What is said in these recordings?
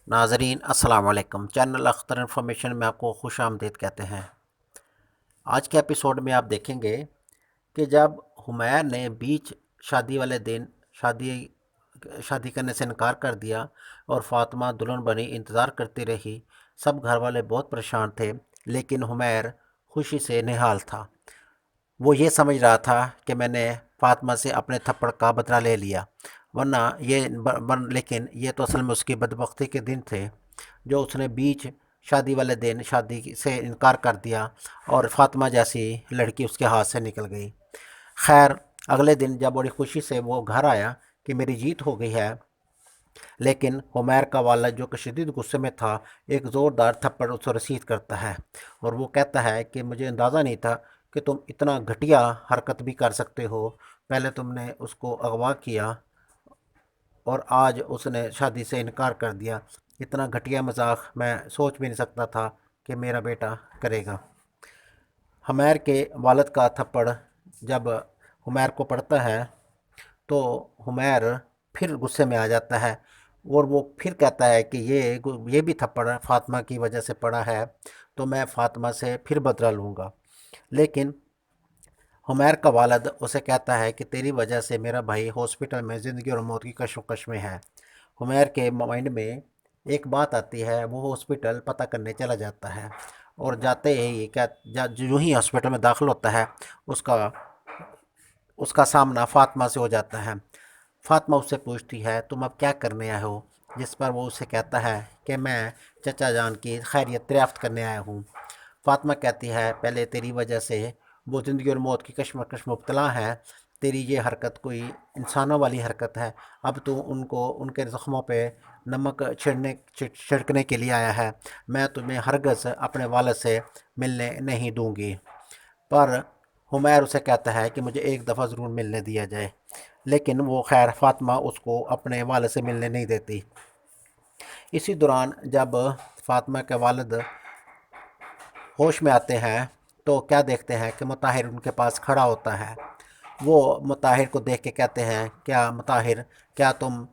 ناظرین السلام علیکم، چینل اختر انفارمیشن میں آپ کو خوش آمدید کہتے ہیں۔ آج کے ایپیسوڈ میں آپ دیکھیں گے کہ جب حمیر نے بیچ شادی والے دن شادی کرنے سے انکار کر دیا اور فاطمہ دلہن بنی انتظار کرتی رہی، سب گھر والے بہت پریشان تھے، لیکن حمیر خوشی سے نہال تھا۔ وہ یہ سمجھ رہا تھا کہ میں نے فاطمہ سے اپنے تھپڑ کا بدلہ لے لیا، لیکن یہ تو اصل میں اس کی بدبختی کے دن تھے جو اس نے بیچ شادی والے دن شادی سے انکار کر دیا اور فاطمہ جیسی لڑکی اس کے ہاتھ سے نکل گئی۔ خیر، اگلے دن جب بڑی خوشی سے وہ گھر آیا کہ میری جیت ہو گئی ہے، لیکن حمیر کا والد جو کہ شدید غصے میں تھا ایک زوردار تھپڑ اس کو رسید کرتا ہے اور وہ کہتا ہے کہ مجھے اندازہ نہیں تھا کہ تم اتنا گھٹیا حرکت بھی کر سکتے ہو۔ پہلے تم نے اس کو اغوا کیا اور آج اس نے شادی سے انکار کر دیا۔ اتنا گھٹیا مذاق میں سوچ بھی نہیں سکتا تھا کہ میرا بیٹا کرے گا۔ حمیر کے والد کا تھپڑ جب حمیر کو پڑتا ہے تو حمیر پھر غصے میں آ جاتا ہے اور وہ پھر کہتا ہے کہ یہ بھی تھپڑ فاطمہ کی وجہ سے پڑا ہے، تو میں فاطمہ سے پھر بدلہ لوں گا۔ لیکن حمیر کا والد اسے کہتا ہے کہ تیری وجہ سے میرا بھائی ہاسپٹل میں زندگی اور موت کی کشمکش میں ہے۔ حمیر کے مائنڈ میں ایک بات آتی ہے، وہ ہاسپٹل پتہ کرنے چلا جاتا ہے اور جاتے ہی جو ہی ہاسپٹل میں داخل ہوتا ہے اس کا سامنا فاطمہ سے ہو جاتا ہے۔ فاطمہ اس سے پوچھتی ہے تم اب کیا کرنے آئے ہو، جس پر وہ اسے کہتا ہے کہ میں چچا جان کی خیریت دریافت کرنے آیا ہوں۔ فاطمہ کہتی ہے پہلے تیری وجہ سے وہ زندگی اور موت کی کشمکش مبتلا ہے، تیری یہ حرکت کوئی انسانوں والی حرکت ہے، اب تو ان کے زخموں پہ نمک چھڑکنے کے لیے آیا ہے۔ میں تمہیں ہرگز اپنے والد سے ملنے نہیں دوں گی۔ پر حمیر اسے کہتا ہے کہ مجھے ایک دفعہ ضرور ملنے دیا جائے، لیکن وہ خیر فاطمہ اس کو اپنے والد سے ملنے نہیں دیتی۔ اسی دوران جب فاطمہ کے والد ہوش میں آتے ہیں تو کیا دیکھتے ہیں کہ مطاہر ان کے پاس کھڑا ہوتا ہے۔ وہ مطاہر کو دیکھ کے کہتے ہیں کیا مطاہر، کیا تم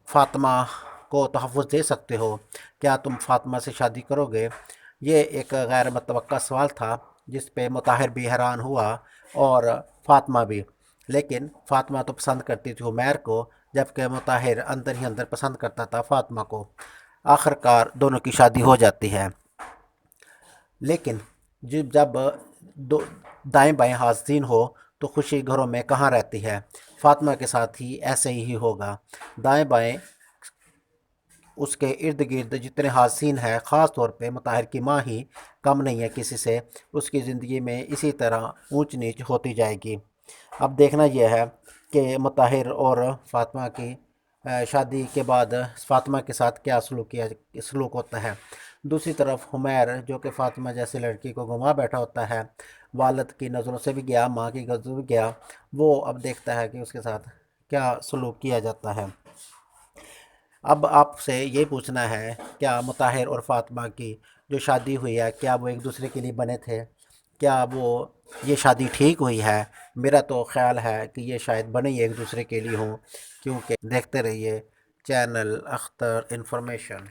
فاطمہ کو تحفظ دے سکتے ہو؟ کیا تم فاطمہ سے شادی کرو گے؟ یہ ایک غیر متوقع سوال تھا جس پہ مطاہر بھی حیران ہوا اور فاطمہ بھی، لیکن فاطمہ تو پسند کرتی تھی حمیر کو، جبکہ مطاہر اندر ہی اندر پسند کرتا تھا فاطمہ کو۔ آخر کار دونوں کی شادی ہو جاتی ہے، لیکن جب دائیں بائیں حاسدین ہو تو خوشی گھروں میں کہاں رہتی ہے؟ فاطمہ کے ساتھ ہی ایسے ہی ہوگا۔ دائیں بائیں اس کے ارد گرد جتنے حاسدین ہیں، خاص طور پہ مطاہر کی ماں ہی کم نہیں ہے کسی سے، اس کی زندگی میں اسی طرح اونچ نیچ ہوتی جائے گی۔ اب دیکھنا یہ ہے کہ مطاہر اور فاطمہ کی شادی کے بعد فاطمہ کے ساتھ کیا سلوک ہوتا ہے۔ دوسری طرف حمیر جو کہ فاطمہ جیسی لڑکی کو گنوا بیٹھا ہوتا ہے، والد کی نظروں سے بھی گیا، ماں کی نظروں سے بھی گیا، وہ اب دیکھتا ہے کہ اس کے ساتھ کیا سلوک کیا جاتا ہے۔ اب آپ سے یہ پوچھنا ہے کیا مطاہر اور فاطمہ کی جو شادی ہوئی ہے کیا وہ ایک دوسرے کے لیے بنے تھے؟ کیا یہ شادی ٹھیک ہوئی ہے؟ میرا تو خیال ہے کہ یہ شاید بنے ہی ایک دوسرے کے لیے ہوں، کیونکہ دیکھتے رہیے چینل اختر انفارمیشن۔